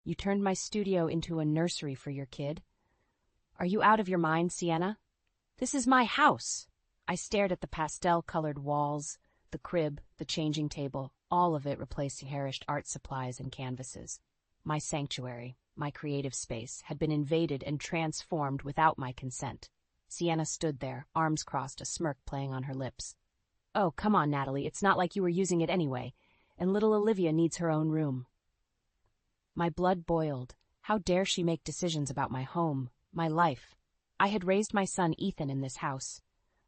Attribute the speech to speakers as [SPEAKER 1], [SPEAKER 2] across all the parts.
[SPEAKER 1] You turned my studio into a nursery for your kid. Are you out of your mind, Sienna? This is my house. I stared at the pastel-colored walls, the crib, the changing table, all of it replacing cherished art supplies and canvases. My sanctuary, my creative space, had been invaded and transformed without my consent. Sienna stood there, arms crossed, a smirk playing on her lips. Oh, come on, Natalie, it's not like you were using it anyway, and little Olivia needs her own room. My blood boiled. How dare she make decisions about my home, my life? I had raised my son Ethan in this house.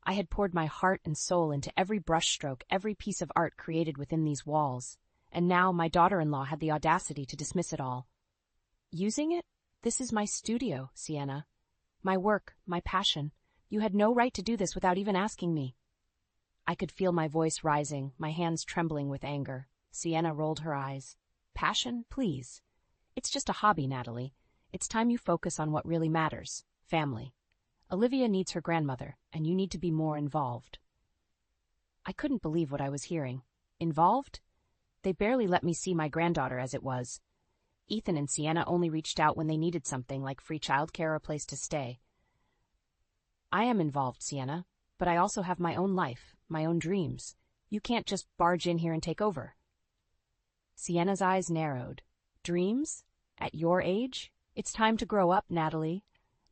[SPEAKER 1] I had poured my heart and soul into every brushstroke, every piece of art created within these walls, and now my daughter-in-law had the audacity to dismiss it all. Using it? This is my studio, Sienna. My work, my passion. You had no right to do this without even asking me. I could feel my voice rising, my hands trembling with anger. Sienna rolled her eyes. Passion? Please. It's just a hobby, Natalie. It's time you focus on what really matters. Family. Olivia needs her grandmother, and you need to be more involved. I couldn't believe what I was hearing. Involved? They barely let me see my granddaughter as it was. Ethan and Sienna only reached out when they needed something like free childcare or a place to stay. I am involved, Sienna, but I also have my own life, my own dreams. You can't just barge in here and take over. Sienna's eyes narrowed. Dreams? At your age? It's time to grow up, Natalie.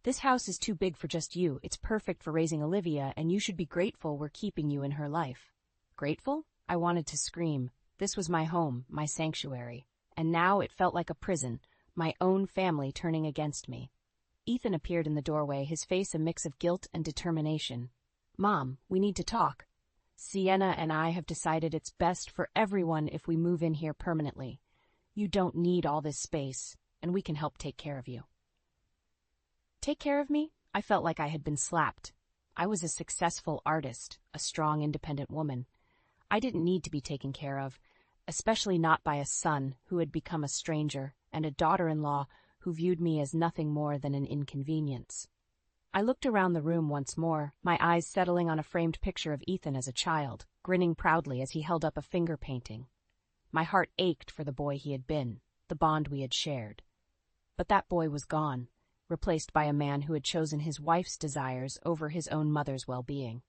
[SPEAKER 1] This house is too big for just you. It's perfect for raising Olivia, and you should be grateful we're keeping you in her life. Grateful? I wanted to scream. This was my home, my sanctuary. And now it felt like a prison, my own family turning against me. Ethan appeared in the doorway, his face a mix of guilt and determination. Mom, we need to talk. Sienna and I have decided it's best for everyone if we move in here permanently. You don't need all this space, and we can help take care of you. Take care of me? I felt like I had been slapped. I was a successful artist, a strong, independent woman. I didn't need to be taken care of, especially not by a son who had become a stranger and a daughter-in-law who viewed me as nothing more than an inconvenience. I looked around the room once more, my eyes settling on a framed picture of Ethan as a child, grinning proudly as he held up a finger painting. My heart ached for the boy he had been, the bond we had shared. But that boy was gone, replaced by a man who had chosen his wife's desires over his own mother's well-being.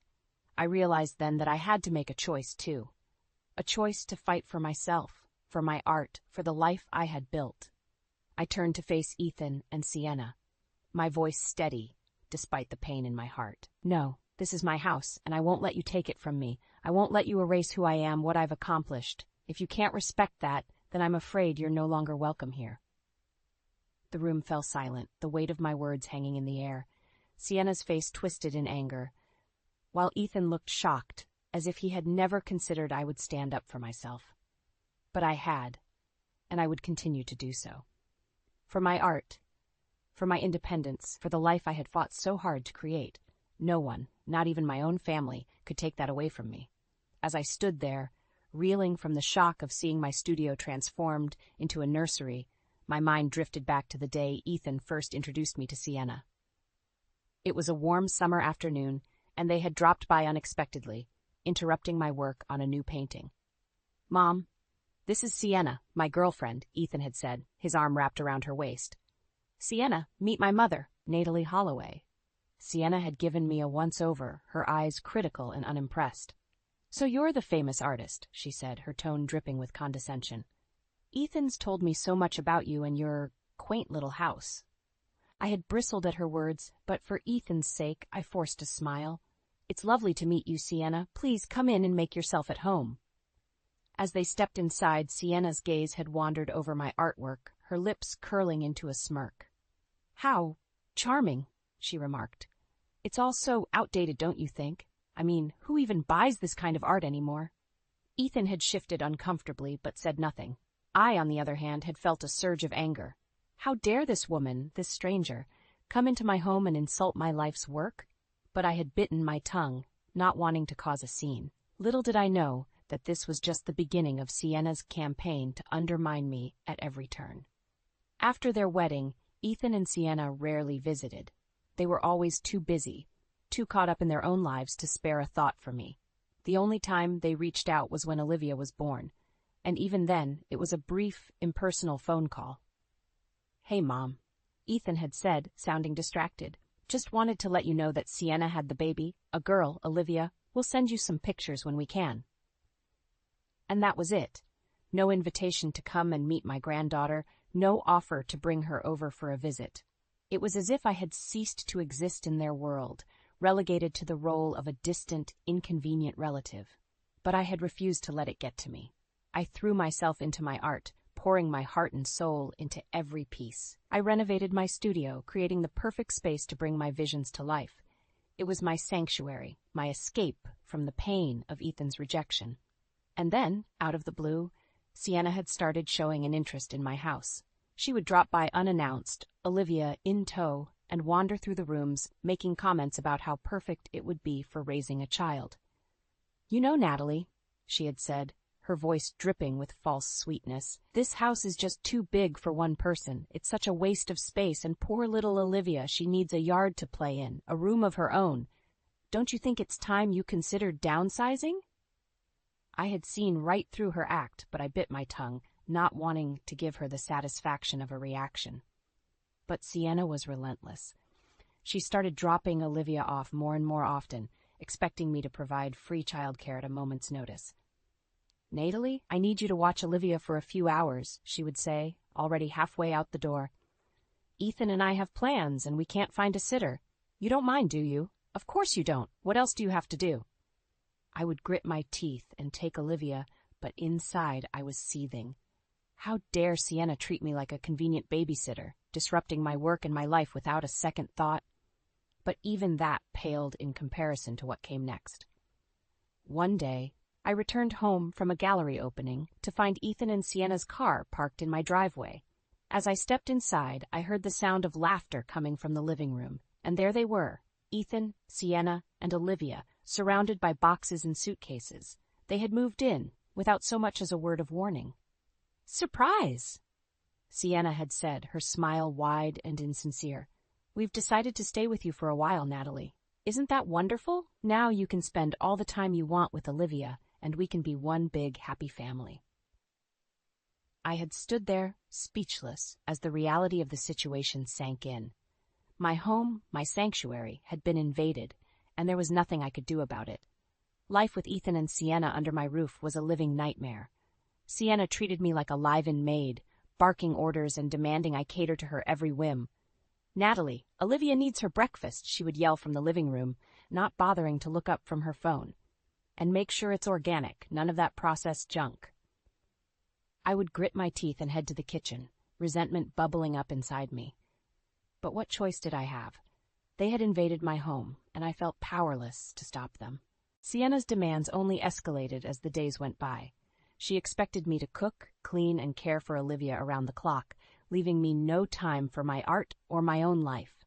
[SPEAKER 1] I realized then that I had to make a choice, too. A choice to fight for myself, for my art, for the life I had built. I turned to face Ethan and Sienna, my voice steady, despite the pain in my heart. No, this is my house, and I won't let you take it from me. I won't let you erase who I am, what I've accomplished. If you can't respect that, then I'm afraid you're no longer welcome here. The room fell silent, the weight of my words hanging in the air. Sienna's face twisted in anger, while Ethan looked shocked, as if he had never considered I would stand up for myself. But I had, and I would continue to do so. For my art, for my independence, for the life I had fought so hard to create, no one, not even my own family, could take that away from me. As I stood there, reeling from the shock of seeing my studio transformed into a nursery, my mind drifted back to the day Ethan first introduced me to Sienna. It was a warm summer afternoon, and they had dropped by unexpectedly, interrupting my work on a new painting. Mom, this is Sienna, my girlfriend, Ethan had said, his arm wrapped around her waist. Sienna, meet my mother, Natalie Holloway. Sienna had given me a once-over, her eyes critical and unimpressed. So you're the famous artist, she said, her tone dripping with condescension. Ethan's told me so much about you and your quaint little house. I had bristled at her words, but for Ethan's sake, I forced a smile. It's lovely to meet you, Sienna. Please come in and make yourself at home. As they stepped inside, Sienna's gaze had wandered over my artwork, her lips curling into a smirk. How charming, she remarked. It's all so outdated, don't you think? I mean, who even buys this kind of art anymore? Ethan had shifted uncomfortably, but said nothing. I, on the other hand, had felt a surge of anger. How dare this woman, this stranger, come into my home and insult my life's work? But I had bitten my tongue, not wanting to cause a scene. Little did I know that this was just the beginning of Sienna's campaign to undermine me at every turn. After their wedding, Ethan and Sienna rarely visited. They were always too busy, too caught up in their own lives to spare a thought for me. The only time they reached out was when Olivia was born, and even then it was a brief, impersonal phone call. "Hey, Mom," Ethan had said, sounding distracted. "Just wanted to let you know that Sienna had the baby, a girl, Olivia. We'll send you some pictures when we can." And that was it. No invitation to come and meet my granddaughter, no offer to bring her over for a visit. It was as if I had ceased to exist in their world, relegated to the role of a distant, inconvenient relative. But I had refused to let it get to me. I threw myself into my art, pouring my heart and soul into every piece. I renovated my studio, creating the perfect space to bring my visions to life. It was my sanctuary, my escape from the pain of Ethan's rejection. And then, out of the blue, Sienna had started showing an interest in my house. She would drop by unannounced, Olivia in tow, and wander through the rooms, making comments about how perfect it would be for raising a child. "You know, Natalie," she had said, her voice dripping with false sweetness, "this house is just too big for one person. It's such a waste of space, and poor little Olivia, she needs a yard to play in, a room of her own. Don't you think it's time you considered downsizing?" I had seen right through her act, but I bit my tongue, not wanting to give her the satisfaction of a reaction. But Sienna was relentless. She started dropping Olivia off more and more often, expecting me to provide free childcare at a moment's notice. "Natalie, I need you to watch Olivia for a few hours," she would say, already halfway out the door. "Ethan and I have plans, and we can't find a sitter. You don't mind, do you?" "Of course you don't. What else do you have to do?" I would grit my teeth and take Olivia, but inside I was seething. How dare Sienna treat me like a convenient babysitter, disrupting my work and my life without a second thought? But even that paled in comparison to what came next. One day, I returned home from a gallery opening to find Ethan and Sienna's car parked in my driveway. As I stepped inside, I heard the sound of laughter coming from the living room, and there they were, Ethan, Sienna, and Olivia, surrounded by boxes and suitcases. They had moved in, without so much as a word of warning. "Surprise!" Sienna had said, her smile wide and insincere. "We've decided to stay with you for a while, Natalie. Isn't that wonderful? Now you can spend all the time you want with Olivia, and we can be one big, happy family." I had stood there, speechless, as the reality of the situation sank in. My home, my sanctuary, had been invaded, and there was nothing I could do about it. Life with Ethan and Sienna under my roof was a living nightmare. Sienna treated me like a live-in maid, barking orders and demanding I cater to her every whim. "Natalie, Olivia needs her breakfast," she would yell from the living room, not bothering to look up from her phone. "And make sure it's organic, none of that processed junk." I would grit my teeth and head to the kitchen, resentment bubbling up inside me. But what choice did I have? They had invaded my home, and I felt powerless to stop them. Sienna's demands only escalated as the days went by. She expected me to cook, clean, and care for Olivia around the clock, leaving me no time for my art or my own life.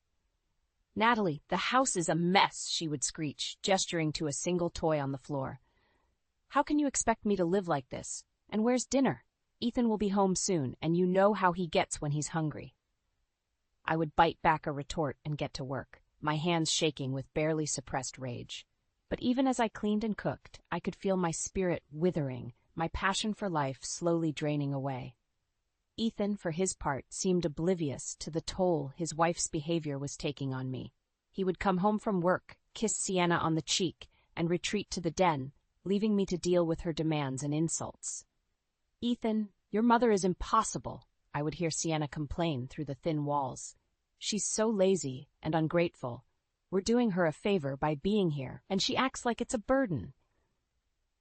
[SPEAKER 1] "Natalie, the house is a mess," she would screech, gesturing to a single toy on the floor. "How can you expect me to live like this? And where's dinner? Ethan will be home soon, and you know how he gets when he's hungry." I would bite back a retort and get to work, my hands shaking with barely suppressed rage. But even as I cleaned and cooked, I could feel my spirit withering, my passion for life slowly draining away. Ethan, for his part, seemed oblivious to the toll his wife's behavior was taking on me. He would come home from work, kiss Sienna on the cheek, and retreat to the den, leaving me to deal with her demands and insults. "Ethan, your mother is impossible," I would hear Sienna complain through the thin walls. "She's so lazy and ungrateful. We're doing her a favor by being here, and she acts like it's a burden."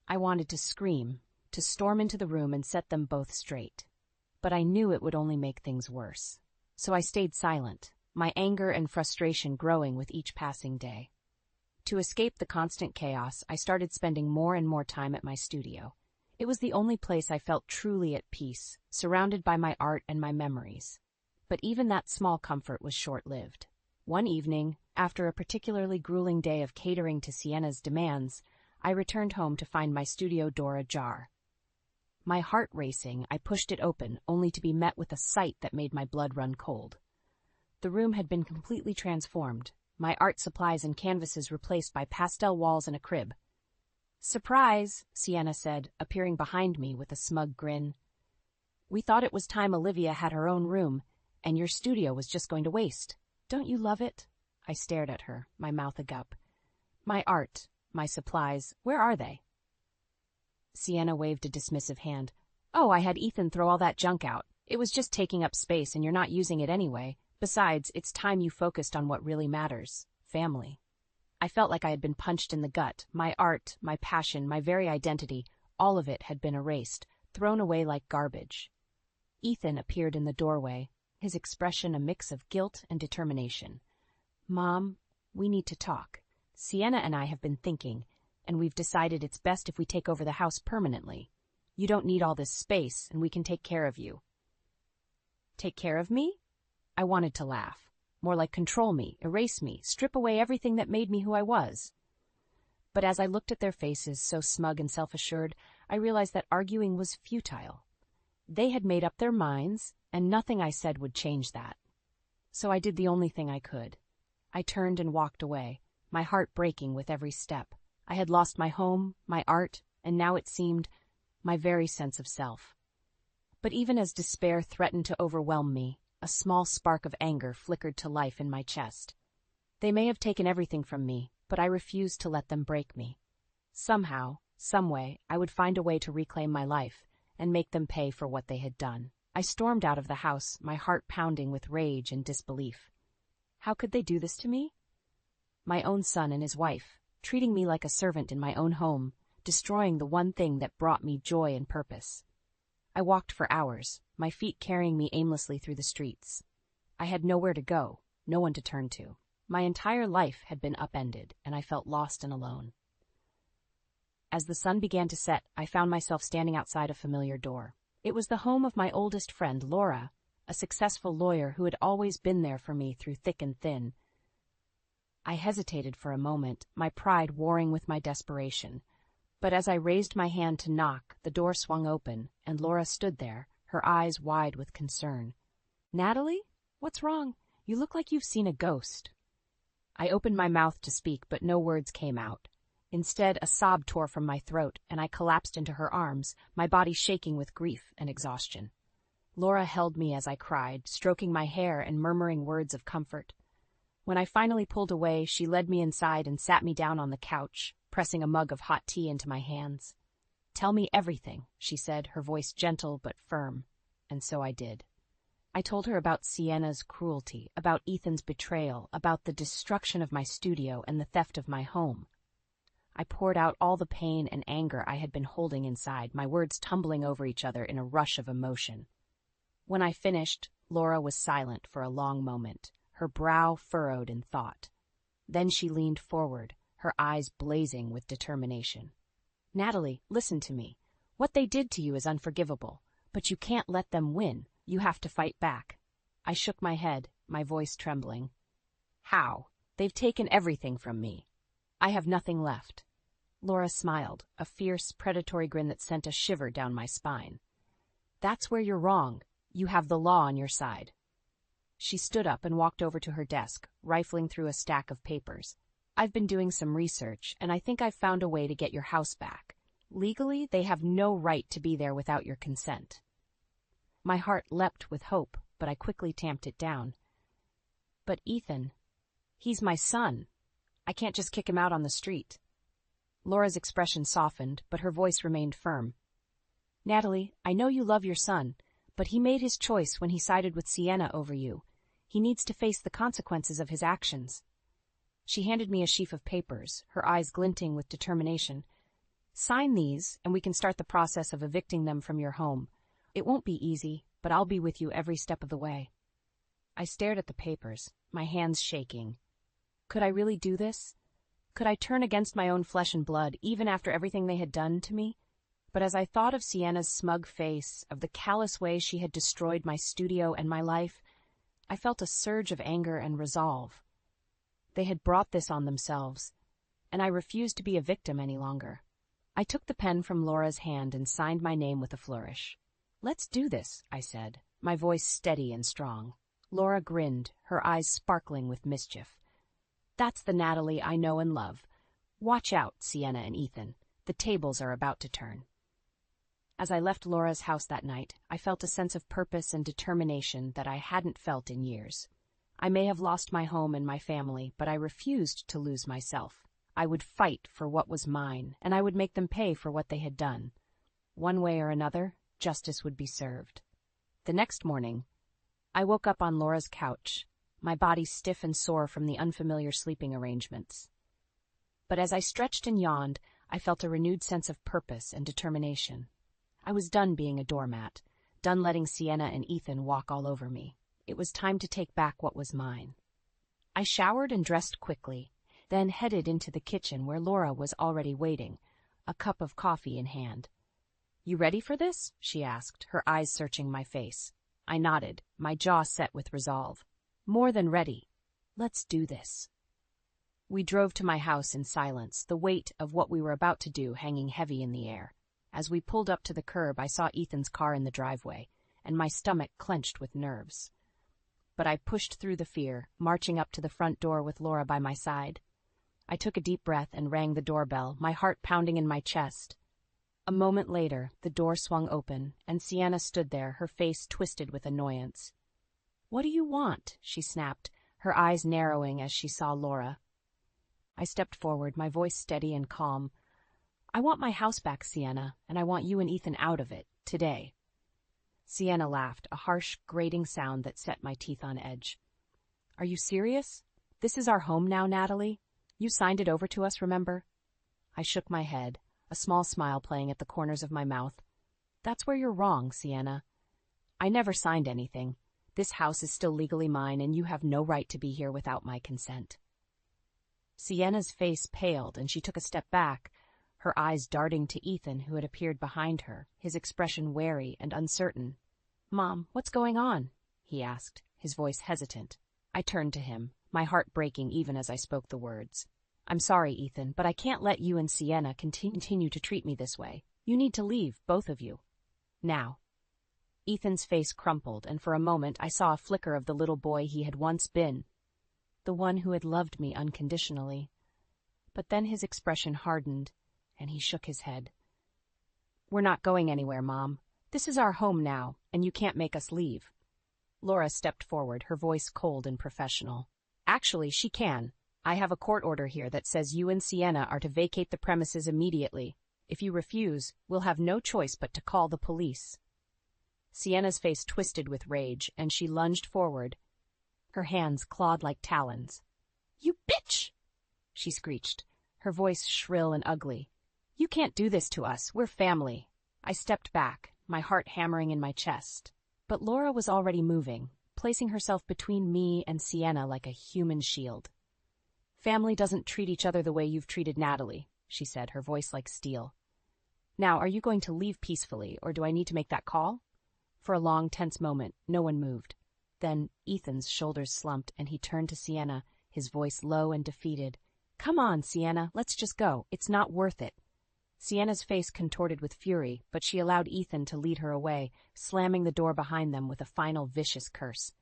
[SPEAKER 1] I wanted to scream, to storm into the room and set them both straight. But I knew it would only make things worse. So I stayed silent, my anger and frustration growing with each passing day. To escape the constant chaos, I started spending more and more time at my studio. It was the only place I felt truly at peace, surrounded by my art and my memories. But even that small comfort was short-lived. One evening, after a particularly grueling day of catering to Sienna's demands, I returned home to find my studio door ajar. My heart racing, I pushed it open, only to be met with a sight that made my blood run cold. The room had been completely transformed, my art supplies and canvases replaced by pastel walls and a crib. "Surprise," Sienna said, appearing behind me with a smug grin. "We thought it was time Olivia had her own room, And your studio was just going to waste. Don't you love it? I stared at her, my mouth agape. My art, my supplies, where are they? Sienna waved a dismissive hand. Oh, I had Ethan throw all that junk out. It was just taking up space and you're not using it anyway. Besides, it's time you focused on what really matters. Family. I felt like I had been punched in the gut. My art, my passion, my very identity, all of it had been erased, thrown away like garbage. Ethan appeared in the doorway, his expression a mix of guilt and determination. Mom, we need to talk. Sienna and I have been thinking, and we've decided it's best if we take over the house permanently. You don't need all this space, and we can take care of you. Take care of me? I wanted to laugh. More like control me, erase me, strip away everything that made me who I was. But as I looked at their faces, so smug and self-assured, I realized that arguing was futile. They had made up their minds, and nothing I said would change that. So I did the only thing I could. I turned and walked away, my heart breaking with every step. I had lost my home, my art, and now it seemed my very sense of self. But even as despair threatened to overwhelm me, a small spark of anger flickered to life in my chest. They may have taken everything from me, but I refused to let them break me. Somehow, someway, I would find a way to reclaim my life and make them pay for what they had done. I stormed out of the house, my heart pounding with rage and disbelief. How could they do this to me? My own son and his wife, treating me like a servant in my own home, destroying the one thing that brought me joy and purpose. I walked for hours, my feet carrying me aimlessly through the streets. I had nowhere to go, no one to turn to. My entire life had been upended, and I felt lost and alone. As the sun began to set, I found myself standing outside a familiar door. It was the home of my oldest friend, Laura, a successful lawyer who had always been there for me through thick and thin. I hesitated for a moment, my pride warring with my desperation. But as I raised my hand to knock, the door swung open, and Laura stood there, her eyes wide with concern. Natalie? What's wrong? You look like you've seen a ghost. I opened my mouth to speak, but no words came out. Instead, a sob tore from my throat, and I collapsed into her arms, my body shaking with grief and exhaustion. Laura held me as I cried, stroking my hair and murmuring words of comfort. When I finally pulled away, she led me inside and sat me down on the couch, pressing a mug of hot tea into my hands. Tell me everything, she said, her voice gentle but firm, and so I did. I told her about Sienna's cruelty, about Ethan's betrayal, about the destruction of my studio and the theft of my home. I poured out all the pain and anger I had been holding inside, my words tumbling over each other in a rush of emotion. When I finished, Laura was silent for a long moment, her brow furrowed in thought. Then she leaned forward, her eyes blazing with determination. Natalie, listen to me. What they did to you is unforgivable, but you can't let them win. You have to fight back. I shook my head, my voice trembling. How? They've taken everything from me. I have nothing left. Laura smiled, a fierce, predatory grin that sent a shiver down my spine. That's where you're wrong. You have the law on your side. She stood up and walked over to her desk, rifling through a stack of papers. I've been doing some research, and I think I've found a way to get your house back. Legally, they have no right to be there without your consent. My heart leapt with hope, but I quickly tamped it down. But Ethan, he's my son. I can't just kick him out on the street. Laura's expression softened, but her voice remained firm. Natalie, I know you love your son, but he made his choice when he sided with Sienna over you. He needs to face the consequences of his actions. She handed me a sheaf of papers, her eyes glinting with determination. Sign these, and we can start the process of evicting them from your home. It won't be easy, but I'll be with you every step of the way. I stared at the papers, my hands shaking. Could I really do this? Could I turn against my own flesh and blood, even after everything they had done to me? But as I thought of Sienna's smug face, of the callous way she had destroyed my studio and my life, I felt a surge of anger and resolve. They had brought this on themselves, and I refused to be a victim any longer. I took the pen from Laura's hand and signed my name with a flourish. Let's do this, I said, my voice steady and strong. Laura grinned, her eyes sparkling with mischief. That's the Natalie I know and love. Watch out, Sienna and Ethan. The tables are about to turn. As I left Laura's house that night, I felt a sense of purpose and determination that I hadn't felt in years. I may have lost my home and my family, but I refused to lose myself. I would fight for what was mine, and I would make them pay for what they had done. One way or another, justice would be served. The next morning, I woke up on Laura's couch, my body stiff and sore from the unfamiliar sleeping arrangements. But as I stretched and yawned, I felt a renewed sense of purpose and determination. I was done being a doormat, done letting Sienna and Ethan walk all over me. It was time to take back what was mine. I showered and dressed quickly, then headed into the kitchen where Laura was already waiting, a cup of coffee in hand. "You ready for this?" she asked, her eyes searching my face. I nodded, my jaw set with resolve. "More than ready. Let's do this." We drove to my house in silence, the weight of what we were about to do hanging heavy in the air. As we pulled up to the curb, I saw Ethan's car in the driveway, and my stomach clenched with nerves. But I pushed through the fear, marching up to the front door with Laura by my side. I took a deep breath and rang the doorbell, my heart pounding in my chest. A moment later, the door swung open, and Sienna stood there, her face twisted with annoyance. "What do you want?" she snapped, her eyes narrowing as she saw Laura. I stepped forward, my voice steady and calm. "I want my house back, Sienna, and I want you and Ethan out of it, today." Sienna laughed, a harsh, grating sound that set my teeth on edge. "Are you serious? This is our home now, Natalie? You signed it over to us, remember?" I shook my head, a small smile playing at the corners of my mouth. "That's where you're wrong, Sienna. I never signed anything. This house is still legally mine, and you have no right to be here without my consent." Sienna's face paled, and she took a step back, her eyes darting to Ethan, who had appeared behind her, his expression wary and uncertain. "Mom, what's going on?" he asked, his voice hesitant. I turned to him, my heart breaking even as I spoke the words. "I'm sorry, Ethan, but I can't let you and Sienna continue to treat me this way. You need to leave, both of you. Now." Ethan's face crumpled, and for a moment I saw a flicker of the little boy he had once been, the one who had loved me unconditionally. But then his expression hardened, and he shook his head. "We're not going anywhere, Mom. This is our home now, and you can't make us leave." Laura stepped forward, her voice cold and professional. "Actually, she can. I have a court order here that says you and Sienna are to vacate the premises immediately. If you refuse, we'll have no choice but to call the police." Sienna's face twisted with rage, and she lunged forward, her hands clawed like talons. "You bitch!" she screeched, her voice shrill and ugly. "You can't do this to us. We're family." I stepped back, my heart hammering in my chest. But Laura was already moving, placing herself between me and Sienna like a human shield. "Family doesn't treat each other the way you've treated Natalie," she said, her voice like steel. "Now, are you going to leave peacefully, or do I need to make that call?" For a long, tense moment, no one moved. Then Ethan's shoulders slumped, and he turned to Sienna, his voice low and defeated. "Come on, Sienna, let's just go. It's not worth it." Sienna's face contorted with fury, but she allowed Ethan to lead her away, slamming the door behind them with a final vicious curse.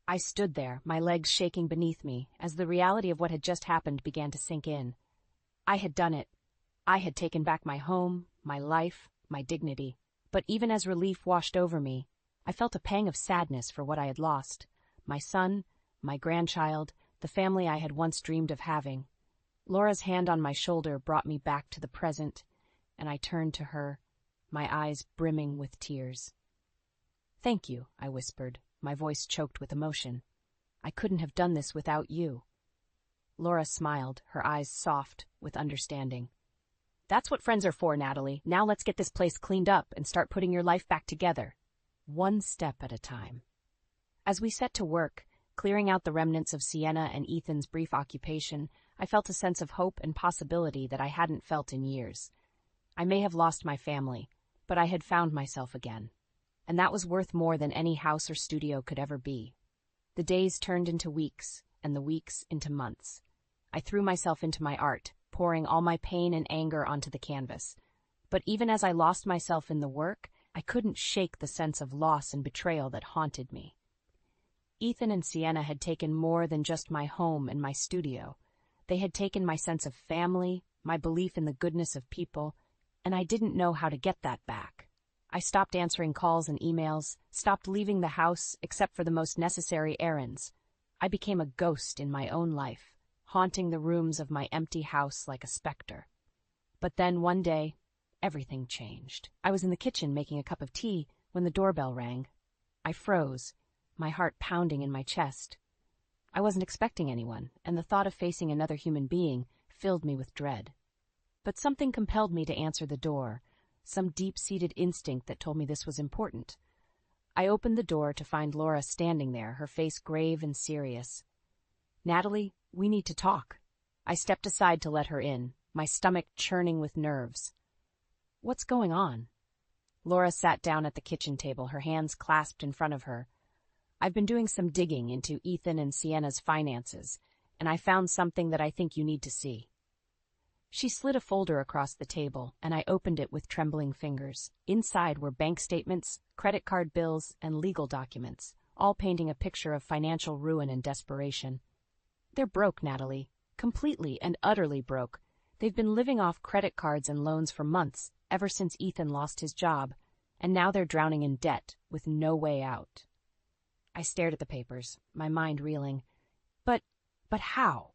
[SPEAKER 1] I stood there, my legs shaking beneath me, as the reality of what had just happened began to sink in. I had done it. I had taken back my home, my life, my dignity. But even as relief washed over me, I felt a pang of sadness for what I had lost. My son, my grandchild, the family I had once dreamed of having. Laura's hand on my shoulder brought me back to the present, and I turned to her, my eyes brimming with tears. "Thank you," I whispered, my voice choked with emotion. "I couldn't have done this without you." Laura smiled, her eyes soft with understanding. "That's what friends are for, Natalie. Now let's get this place cleaned up and start putting your life back together. One step at a time." As we set to work, clearing out the remnants of Sienna and Ethan's brief occupation, I felt a sense of hope and possibility that I hadn't felt in years. I may have lost my family, but I had found myself again. And that was worth more than any house or studio could ever be. The days turned into weeks, and the weeks into months. I threw myself into my art, pouring all my pain and anger onto the canvas. But even as I lost myself in the work, I couldn't shake the sense of loss and betrayal that haunted me. Ethan and Sienna had taken more than just my home and my studio. They had taken my sense of family, my belief in the goodness of people, and I didn't know how to get that back. I stopped answering calls and emails, stopped leaving the house except for the most necessary errands. I became a ghost in my own life, haunting the rooms of my empty house like a specter. But then one day, everything changed. I was in the kitchen making a cup of tea when the doorbell rang. I froze, my heart pounding in my chest. I wasn't expecting anyone, and the thought of facing another human being filled me with dread. But something compelled me to answer the door, some deep-seated instinct that told me this was important. I opened the door to find Laura standing there, her face grave and serious. "Natalie, we need to talk." I stepped aside to let her in, my stomach churning with nerves. "What's going on?" Laura sat down at the kitchen table, her hands clasped in front of her. "I've been doing some digging into Ethan and Sienna's finances, and I found something that I think you need to see." She slid a folder across the table, and I opened it with trembling fingers. Inside were bank statements, credit card bills, and legal documents, all painting a picture of financial ruin and desperation. "They're broke, Natalie. Completely and utterly broke. They've been living off credit cards and loans for months, ever since Ethan lost his job, and now they're drowning in debt, with no way out." I stared at the papers, my mind reeling. But how?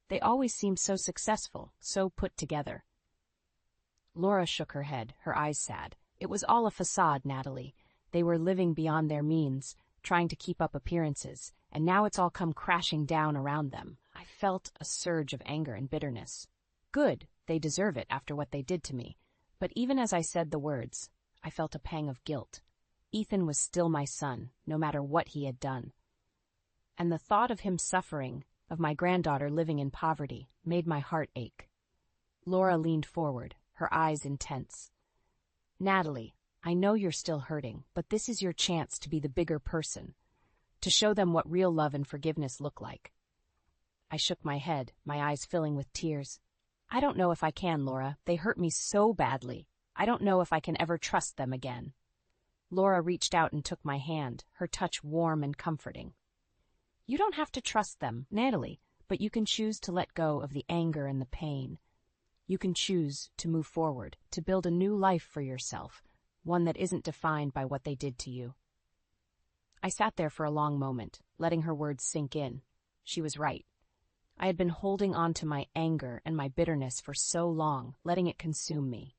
[SPEAKER 1] They always seemed so successful, so put together. Laura shook her head, her eyes sad. "It was all a facade, Natalie. They were living beyond their means, trying to keep up appearances, and now it's all come crashing down around them." I felt a surge of anger and bitterness. Good, they deserve it after what they did to me. But even as I said the words, I felt a pang of guilt. Ethan was still my son, no matter what he had done. And the thought of him suffering, of my granddaughter living in poverty, made my heart ache. Laura leaned forward, her eyes intense. "Natalie, I know you're still hurting, but this is your chance to be the bigger person, to show them what real love and forgiveness look like." I shook my head, my eyes filling with tears. "I don't know if I can, Laura. They hurt me so badly. I don't know if I can ever trust them again." Laura reached out and took my hand, her touch warm and comforting. "You don't have to trust them, Natalie, but you can choose to let go of the anger and the pain. You can choose to move forward, to build a new life for yourself, one that isn't defined by what they did to you." I sat there for a long moment, letting her words sink in. She was right. I had been holding on to my anger and my bitterness for so long, letting it consume me.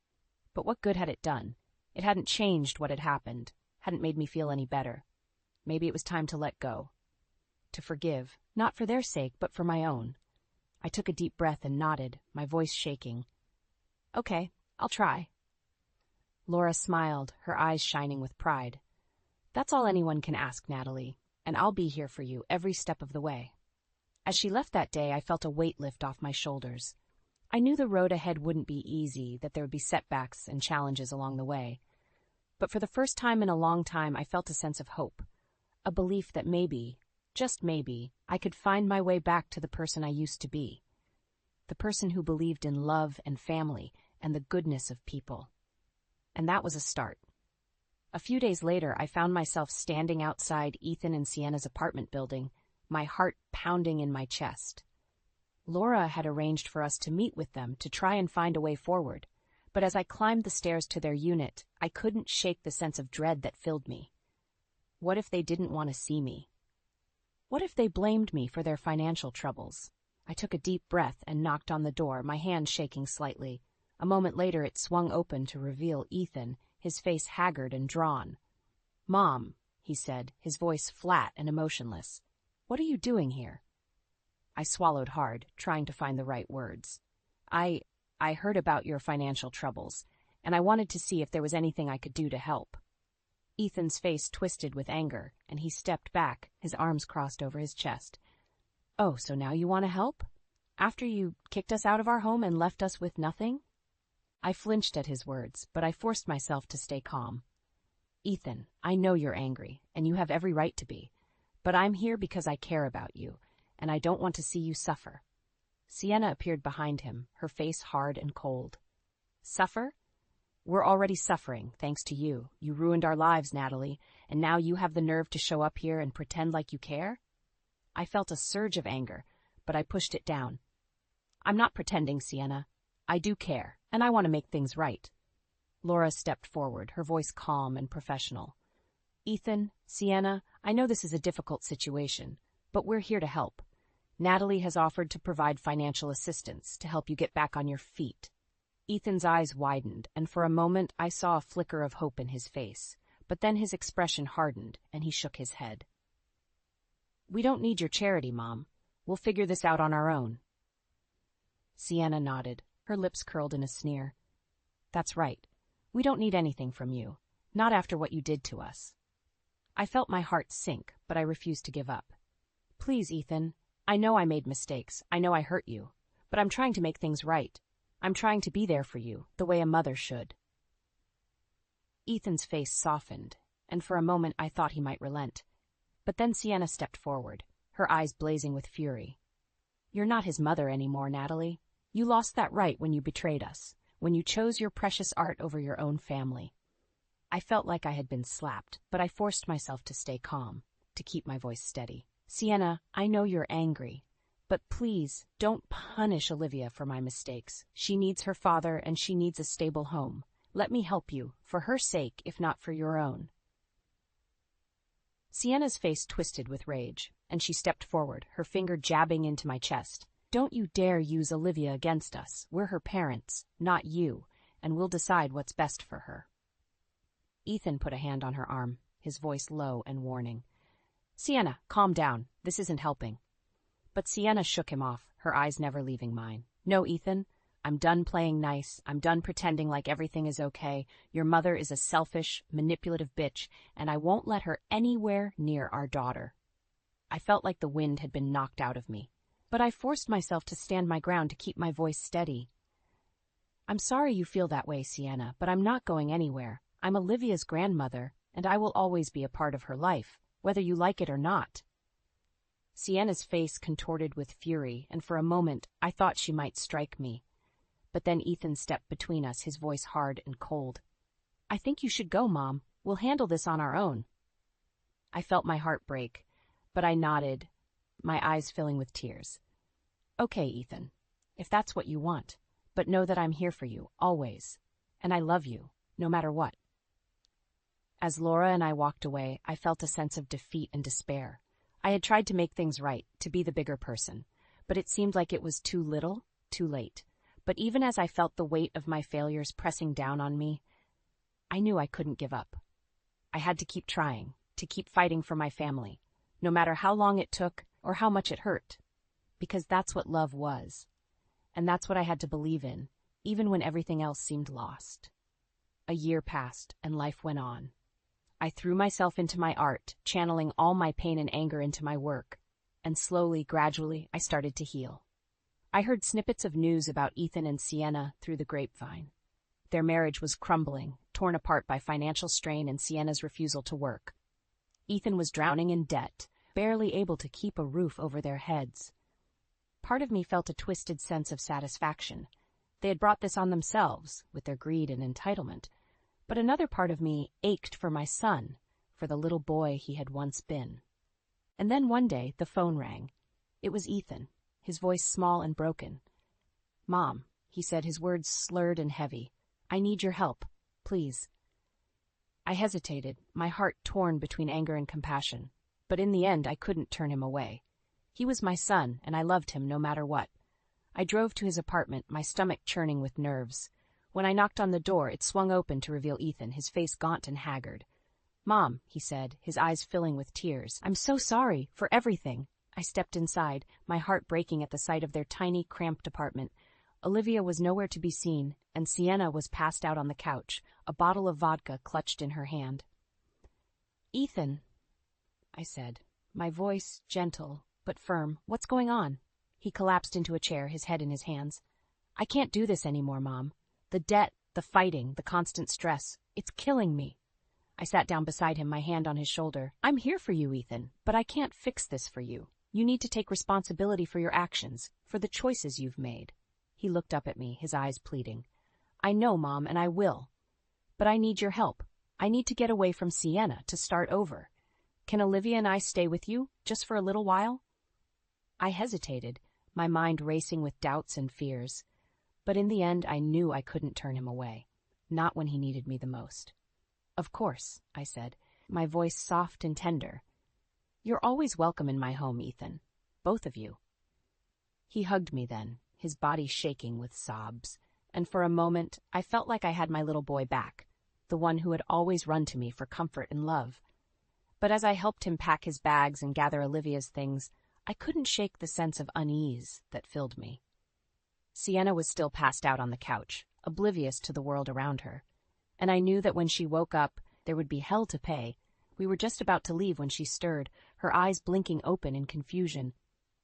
[SPEAKER 1] But what good had it done? It hadn't changed what had happened, hadn't made me feel any better. Maybe it was time to let go. To forgive, not for their sake, but for my own. I took a deep breath and nodded, my voice shaking. "Okay, I'll try." Laura smiled, her eyes shining with pride. "That's all anyone can ask, Natalie, and I'll be here for you every step of the way." As she left that day, I felt a weight lift off my shoulders. I knew the road ahead wouldn't be easy, that there would be setbacks and challenges along the way. But for the first time in a long time, I felt a sense of hope, a belief that maybe, just maybe, I could find my way back to the person I used to be, the person who believed in love and family and the goodness of people. And that was a start. A few days later, I found myself standing outside Ethan and Sienna's apartment building, my heart pounding in my chest. Laura had arranged for us to meet with them to try and find a way forward, but as I climbed the stairs to their unit, I couldn't shake the sense of dread that filled me. What if they didn't want to see me? What if they blamed me for their financial troubles? I took a deep breath and knocked on the door, my hand shaking slightly. A moment later it swung open to reveal Ethan, his face haggard and drawn. "Mom," he said, his voice flat and emotionless. "What are you doing here?" I swallowed hard, trying to find the right words. I heard about your financial troubles, and I wanted to see if there was anything I could do to help." Ethan's face twisted with anger, and he stepped back, his arms crossed over his chest. "Oh, so now you want to help? After you kicked us out of our home and left us with nothing?" I flinched at his words, but I forced myself to stay calm. "Ethan, I know you're angry, and you have every right to be, but I'm here because I care about you, and I don't want to see you suffer." Sienna appeared behind him, her face hard and cold. "Suffer? We're already suffering, thanks to you. You ruined our lives, Natalie, and now you have the nerve to show up here and pretend like you care?" I felt a surge of anger, but I pushed it down. "I'm not pretending, Sienna. I do care, and I want to make things right." Laura stepped forward, her voice calm and professional. Ethan, Sienna, I know this is a difficult situation, but we're here to help. Natalie has offered to provide financial assistance to help you get back on your feet. Ethan's eyes widened, and for a moment I saw a flicker of hope in his face, but then his expression hardened, and he shook his head. We don't need your charity, Mom. We'll figure this out on our own. Sienna nodded, her lips curled in a sneer. That's right. We don't need anything from you, not after what you did to us. I felt my heart sink, but I refused to give up. Please, Ethan, I know I made mistakes, I know I hurt you, but I'm trying to make things right. I'm trying to be there for you, the way a mother should. Ethan's face softened, and for a moment I thought he might relent. But then Sienna stepped forward, her eyes blazing with fury. You're not his mother anymore, Natalie. You lost that right when you betrayed us, when you chose your precious art over your own family. I felt like I had been slapped, but I forced myself to stay calm, to keep my voice steady. Sienna, I know you're angry, but please don't punish Olivia for my mistakes. She needs her father and she needs a stable home. Let me help you, for her sake, if not for your own. Sienna's face twisted with rage, and she stepped forward, her finger jabbing into my chest. Don't you dare use Olivia against us. We're her parents, not you, and we'll decide what's best for her. Ethan put a hand on her arm, his voice low and warning. Sienna, calm down. This isn't helping. But Sienna shook him off, her eyes never leaving mine. No, Ethan, I'm done playing nice. I'm done pretending like everything is okay. Your mother is a selfish, manipulative bitch, and I won't let her anywhere near our daughter. I felt like the wind had been knocked out of me, but I forced myself to stand my ground to keep my voice steady. I'm sorry you feel that way, Sienna, but I'm not going anywhere. I'm Olivia's grandmother, and I will always be a part of her life, whether you like it or not. Sienna's face contorted with fury, and for a moment I thought she might strike me. But then Ethan stepped between us, his voice hard and cold. I think you should go, Mom. We'll handle this on our own. I felt my heart break, but I nodded, my eyes filling with tears. Okay, Ethan, if that's what you want, but know that I'm here for you, always, and I love you, no matter what. As Laura and I walked away, I felt a sense of defeat and despair. I had tried to make things right, to be the bigger person, but it seemed like it was too little, too late. But even as I felt the weight of my failures pressing down on me, I knew I couldn't give up. I had to keep trying, to keep fighting for my family, no matter how long it took or how much it hurt, because that's what love was, and that's what I had to believe in, even when everything else seemed lost. A year passed, and life went on. I threw myself into my art, channeling all my pain and anger into my work, and slowly, gradually, I started to heal. I heard snippets of news about Ethan and Sienna through the grapevine. Their marriage was crumbling, torn apart by financial strain and Sienna's refusal to work. Ethan was drowning in debt, barely able to keep a roof over their heads. Part of me felt a twisted sense of satisfaction. They had brought this on themselves, with their greed and entitlement. But another part of me ached for my son, for the little boy he had once been. And then one day, the phone rang. It was Ethan, his voice small and broken. Mom, he said, his words slurred and heavy. I need your help, please. I hesitated, my heart torn between anger and compassion. But in the end, I couldn't turn him away. He was my son, and I loved him no matter what. I drove to his apartment, my stomach churning with nerves. When I knocked on the door, it swung open to reveal Ethan, his face gaunt and haggard. Mom, he said, his eyes filling with tears. I'm so sorry for everything. I stepped inside, my heart breaking at the sight of their tiny, cramped apartment. Olivia was nowhere to be seen, and Sienna was passed out on the couch, a bottle of vodka clutched in her hand. Ethan, I said, my voice gentle but firm. What's going on? He collapsed into a chair, his head in his hands. I can't do this anymore, Mom. The debt, the fighting, the constant stress, it's killing me. I sat down beside him, my hand on his shoulder. I'm here for you, Ethan, but I can't fix this for you. You need to take responsibility for your actions, for the choices you've made. He looked up at me, his eyes pleading. I know, Mom, and I will. But I need your help. I need to get away from Sienna, to start over. Can Olivia and I stay with you, just for a little while? I hesitated, my mind racing with doubts and fears. But in the end, I knew I couldn't turn him away. not when he needed me the most. "Of course," I said, my voice soft and tender. "You're always welcome in my home, Ethan. Both of you." He hugged me then, his body shaking with sobs, and for a moment I felt like I had my little boy back, the one who had always run to me for comfort and love. But as I helped him pack his bags and gather Olivia's things, I couldn't shake the sense of unease that filled me. Sienna was still passed out on the couch, oblivious to the world around her, and I knew that when she woke up, there would be hell to pay. We were just about to leave when she stirred, her eyes blinking open in confusion.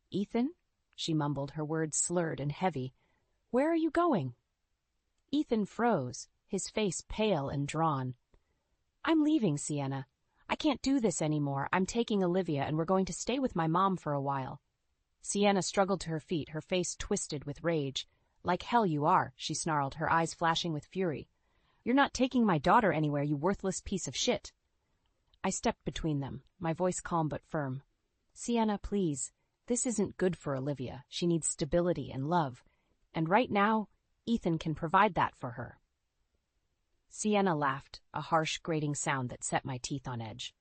[SPEAKER 1] "Ethan?" she mumbled, her words slurred and heavy. "Where are you going?" Ethan froze, his face pale and drawn. "I'm leaving, Sienna. I can't do this anymore. I'm taking Olivia, and we're going to stay with my mom for a while." Sienna struggled to her feet, her face twisted with rage. "Like hell you are," she snarled, her eyes flashing with fury. "You're not taking my daughter anywhere, you worthless piece of shit." I stepped between them, my voice calm but firm. "Sienna, please. This isn't good for Olivia. She needs stability and love. And right now, Ethan can provide that for her." Sienna laughed, a harsh, grating sound that set my teeth on edge.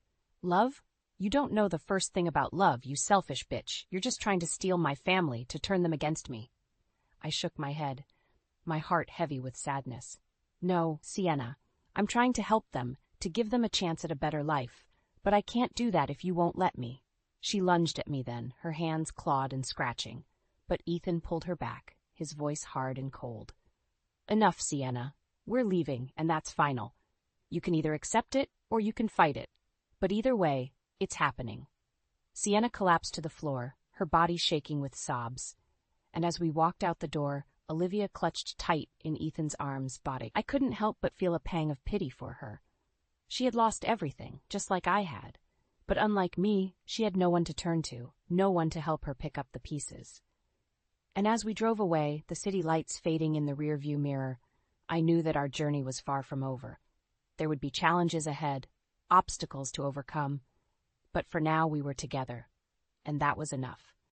[SPEAKER 1] "Love? You don't know the first thing about love, you selfish bitch. You're just trying to steal my family, to turn them against me." I shook my head, my heart heavy with sadness. "No, Sienna. I'm trying to help them, to give them a chance at a better life. But I can't do that if you won't let me." She lunged at me then, her hands clawed and scratching. But Ethan pulled her back, his voice hard and cold. "Enough, Sienna. We're leaving, and that's final. You can either accept it or you can fight it. But either way, it's happening." Sienna collapsed to the floor, her body shaking with sobs. And as we walked out the door, Olivia clutched tight in Ethan's arms, body. I couldn't help but feel a pang of pity for her. She had lost everything, just like I had. But unlike me, she had no one to turn to, no one to help her pick up the pieces. And as we drove away, the city lights fading in the rearview mirror, I knew that our journey was far from over. There would be challenges ahead, obstacles to overcome, but for now we were together, and that was enough.